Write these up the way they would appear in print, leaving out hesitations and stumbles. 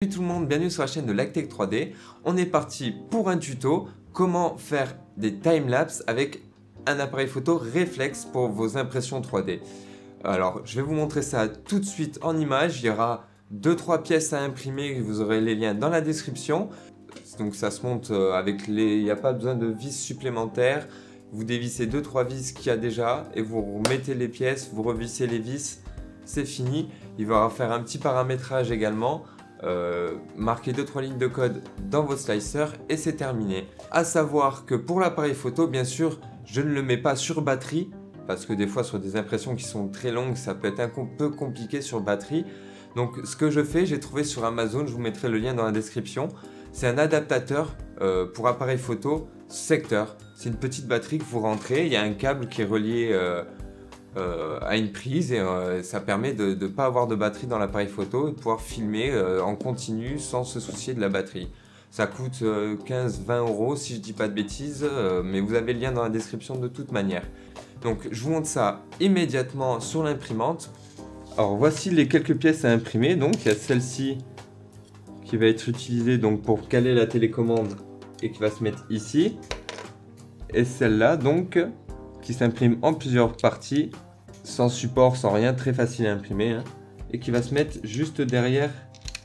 Salut tout le monde, bienvenue sur la chaîne de Lactech 3D. On est parti pour un tuto comment faire des timelapses avec un appareil photo réflexe pour vos impressions 3D. Alors je vais vous montrer ça tout de suite en image. Il y aura 2-3 pièces à imprimer, vous aurez les liens dans la description. Donc ça se monte avec les... Il n'y a pas besoin de vis supplémentaires. Vous dévissez 2-3 vis qu'il y a déjà et vous remettez les pièces, vous revissez les vis, c'est fini. Il va y avoir faire un petit paramétrage également. Marquez 2-3 lignes de code dans votre slicer et c'est terminé. À savoir que pour l'appareil photo, bien sûr, je ne le mets pas sur batterie parce que des fois sur des impressions qui sont très longues, ça peut être un peu compliqué sur batterie. Donc ce que je fais, j'ai trouvé sur Amazon, je vous mettrai le lien dans la description. C'est un adaptateur pour appareil photo secteur. C'est une petite batterie que vous rentrez, il y a un câble qui est relié à une prise et ça permet de ne pas avoir de batterie dans l'appareil photo et de pouvoir filmer en continu sans se soucier de la batterie. Ça coûte 15-20 € si je dis pas de bêtises, mais vous avez le lien dans la description de toute manière. Donc je vous montre ça immédiatement sur l'imprimante. Alors voici les quelques pièces à imprimer. Donc il y a celle-ci qui va être utilisée donc pour caler la télécommande et qui va se mettre ici. Et celle-là donc qui s'imprime en plusieurs parties, sans support, sans rien, très facile à imprimer, hein, et qui va se mettre juste derrière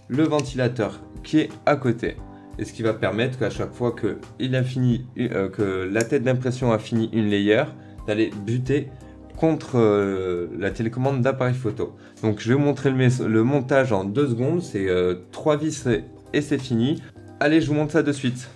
le ventilateur qui est à côté. Et ce qui va permettre qu'à chaque fois que la tête d'impression a fini une layer, d'aller buter contre la télécommande d'appareil photo. Donc je vais vous montrer le montage en 2 secondes, c'est 3 vis et c'est fini. Allez, je vous montre ça de suite.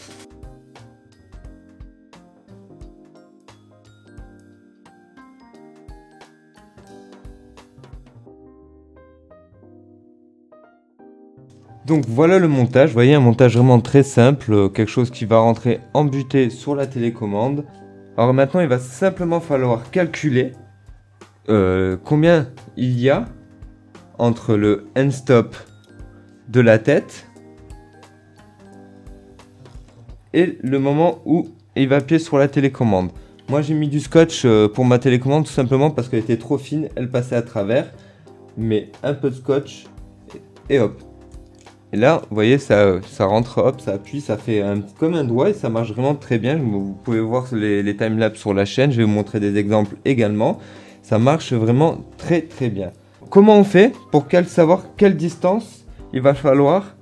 Donc voilà le montage, vous voyez un montage vraiment très simple, quelque chose qui va rentrer embuté sur la télécommande. Alors maintenant il va simplement falloir calculer combien il y a entre le end stop de la tête et le moment où il va appuyer sur la télécommande. Moi j'ai mis du scotch pour ma télécommande tout simplement parce qu'elle était trop fine, elle passait à travers, mais un peu de scotch et hop. Et là, vous voyez, ça rentre, hop, ça appuie, ça fait comme un doigt et ça marche vraiment très bien. Vous pouvez voir les timelapses sur la chaîne, je vais vous montrer des exemples également. Ça marche vraiment très très bien. Comment on fait pour savoir quelle distance il va falloir?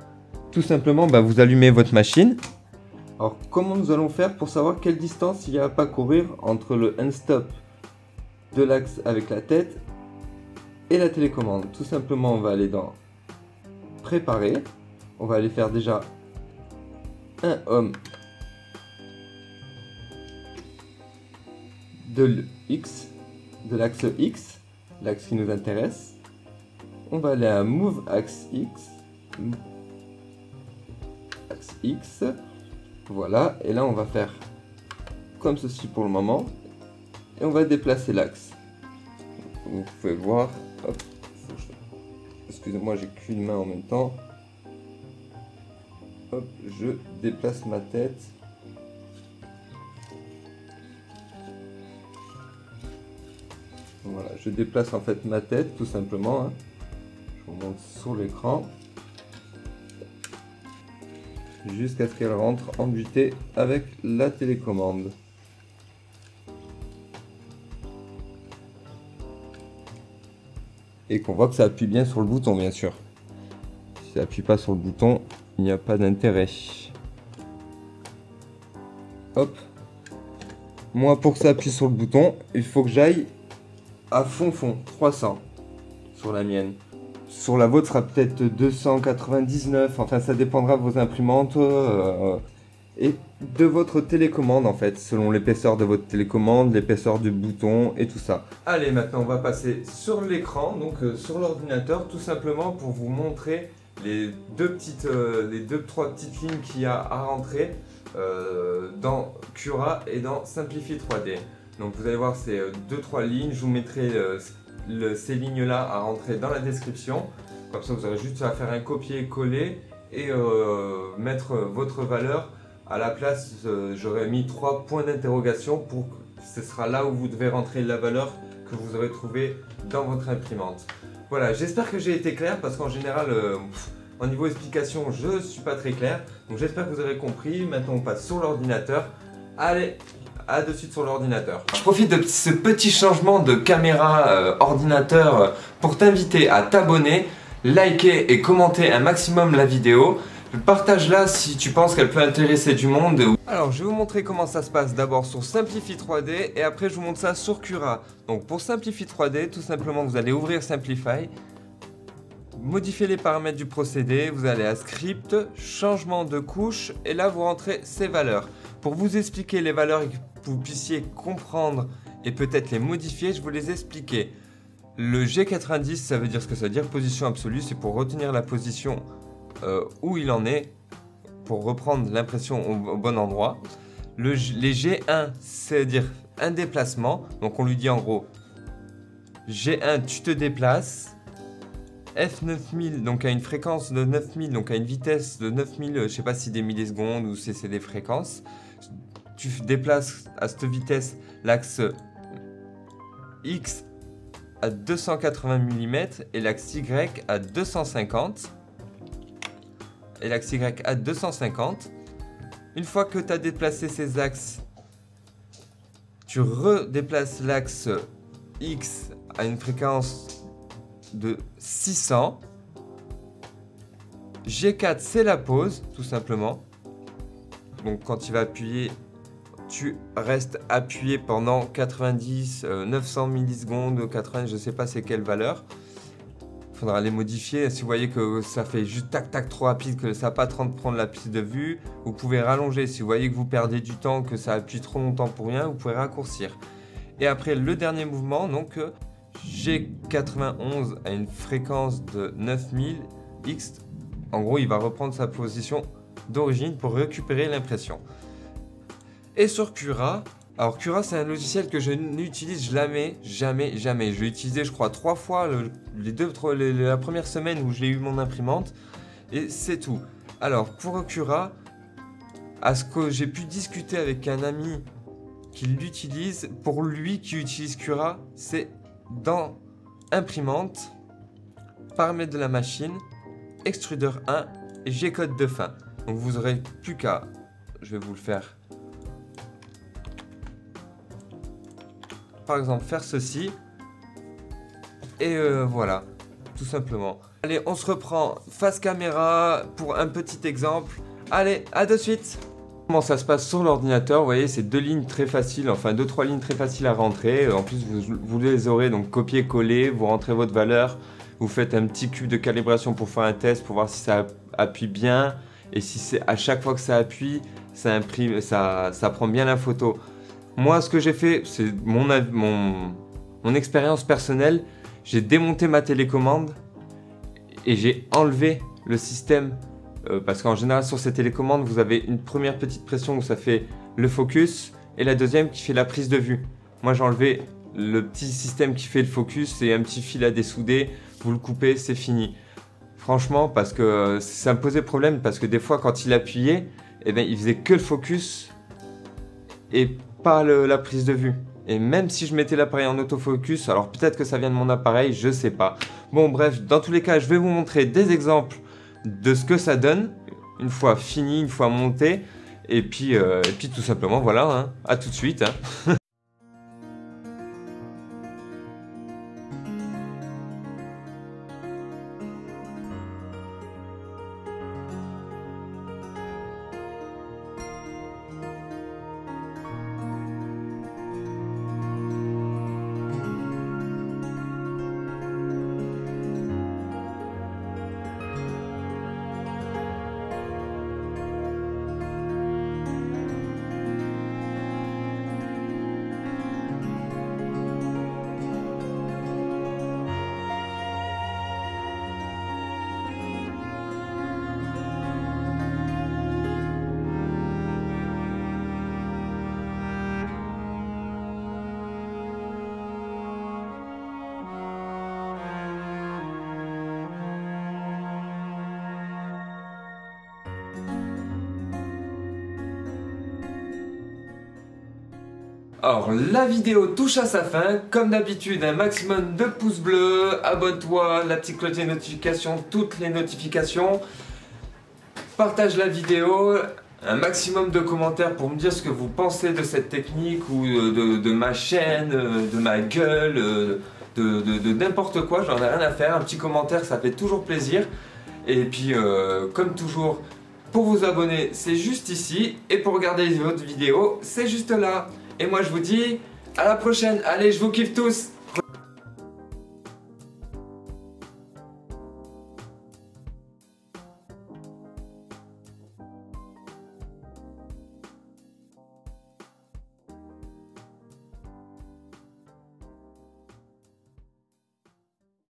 Tout simplement, vous allumez votre machine. Alors, comment nous allons faire pour savoir quelle distance il y a à parcourir entre le end stop de l'axe avec la tête et la télécommande? Tout simplement, on va aller dans Préparer. On va aller faire déjà un homme de l'axe X, l'axe qui nous intéresse. On va aller à Move Axe X, voilà, et là on va faire comme ceci pour le moment, et on va déplacer l'axe. Vous pouvez voir, hop, excusez-moi, j'ai qu'une main en même temps. Hop, je déplace ma tête. Voilà, je déplace en fait ma tête tout simplement. Hein. Je vous montre sur l'écran. Jusqu'à ce qu'elle rentre embutée avec la télécommande. Et qu'on voit que ça appuie bien sur le bouton, bien sûr. Si ça appuie pas sur le bouton, il n'y a pas d'intérêt. Hop. Moi, pour que ça appuie sur le bouton, il faut que j'aille à fond, 300 sur la mienne. Sur la vôtre, sera peut-être 299. Enfin, ça dépendra de vos imprimantes et de votre télécommande, en fait, selon l'épaisseur de votre télécommande, l'épaisseur du bouton et tout ça. Allez, maintenant, on va passer sur l'écran, donc sur l'ordinateur, tout simplement pour vous montrer les 2-3 petites lignes qu'il y a à rentrer dans Cura et dans Simplify 3D. Donc vous allez voir ces 2-3 lignes, je vous mettrai ces lignes là à rentrer dans la description. Comme ça vous aurez juste à faire un copier-coller et mettre votre valeur. À la place, j'aurais mis 3 points d'interrogation pour que ce sera là où vous devez rentrer la valeur que vous aurez trouvée dans votre imprimante. Voilà, j'espère que j'ai été clair parce qu'en général, Au niveau explication, je ne suis pas très clair. Donc j'espère que vous avez compris. Maintenant, on passe sur l'ordinateur. Allez, à de suite sur l'ordinateur. Je profite de ce petit changement de caméra ordinateur pour t'inviter à t'abonner, liker et commenter un maximum la vidéo. Partage-la si tu penses qu'elle peut intéresser du monde. Alors je vais vous montrer comment ça se passe d'abord sur Simplify 3D et après je vous montre ça sur Cura. Donc pour Simplify 3D, tout simplement vous allez ouvrir Simplify, modifier les paramètres du procédé, vous allez à Script, changement de couche et là vous rentrez ces valeurs. Pour vous expliquer les valeurs et que vous puissiez comprendre et peut-être les modifier, je vais vous les expliquer. Le G90 ça veut dire ce que ça veut dire, position absolue, c'est pour retenir la position où il en est pour reprendre l'impression au bon endroit. Les G1 c'est-à-dire un déplacement, donc on lui dit en gros G1 tu te déplaces, F9000 donc à une fréquence de 9000, donc à une vitesse de 9000, je sais pas si des millisecondes ou si c'est des fréquences, tu déplaces à cette vitesse l'axe X à 280 mm et l'axe Y à 250 et l'axe Y à 250. Une fois que tu as déplacé ces axes, tu redéplaces l'axe X à une fréquence de 600. G4 c'est la pause tout simplement. Donc quand il va appuyer, tu restes appuyé pendant 90, 900 millisecondes, 80, je sais pas c'est quelle valeur. Il faudra les modifier. Si vous voyez que ça fait juste tac tac trop rapide, que ça n'a pas temps de prendre la piste de vue, vous pouvez rallonger. Si vous voyez que vous perdez du temps, que ça appuie trop longtemps pour rien, vous pouvez raccourcir. Et après le dernier mouvement, donc G91 à une fréquence de 9000 X, en gros il va reprendre sa position d'origine pour récupérer l'impression. Et sur Cura, alors Cura c'est un logiciel que je n'utilise jamais. Je l'ai utilisé je crois 3 fois la première semaine où j'ai eu mon imprimante et c'est tout. Alors pour Cura, à ce que j'ai pu discuter avec un ami qui l'utilise, pour lui qui utilise Cura, c'est dans imprimante, paramètres de la machine, extrudeur 1 et G-code de fin. Donc vous aurez plus qu'à, je vais vous le faire. Par exemple faire ceci et voilà, tout simplement. Allez, on se reprend face caméra pour un petit exemple. Allez, à de suite. Comment ça se passe sur l'ordinateur? Vous voyez, c'est deux lignes très faciles, enfin 2-3 lignes très faciles à rentrer. En plus, vous les aurez donc copier-coller, vous rentrez votre valeur, vous faites un petit cube de calibration pour faire un test pour voir si ça appuie bien et si c'est à chaque fois que ça appuie, ça imprime, ça prend bien la photo. Moi, ce que j'ai fait, c'est mon expérience personnelle. J'ai démonté ma télécommande et j'ai enlevé le système. Parce qu'en général, sur ces télécommandes, vous avez une première petite pression où ça fait le focus et la deuxième qui fait la prise de vue. Moi, j'ai enlevé le petit système qui fait le focus et un petit fil à dessouder. Vous le coupez, c'est fini. Franchement, parce que ça me posait problème parce que des fois, quand il appuyait, eh bien, il faisait que le focus et pas la prise de vue. Et même si je mettais l'appareil en autofocus, alors peut-être que ça vient de mon appareil, je sais pas. Bon bref, dans tous les cas, je vais vous montrer des exemples de ce que ça donne une fois fini, une fois monté. Et puis tout simplement, voilà, hein, à tout de suite. Hein. Alors, la vidéo touche à sa fin. Comme d'habitude, un maximum de pouces bleus. Abonne-toi, la petite cloche des notifications, toutes les notifications. Partage la vidéo. Un maximum de commentaires pour me dire ce que vous pensez de cette technique ou de ma chaîne, de ma gueule, de n'importe quoi. J'en ai rien à faire. Un petit commentaire, ça fait toujours plaisir. Et puis, comme toujours, pour vous abonner, c'est juste ici. Et pour regarder les autres vidéos, c'est juste là. Et moi, je vous dis à la prochaine. Allez, je vous kiffe tous.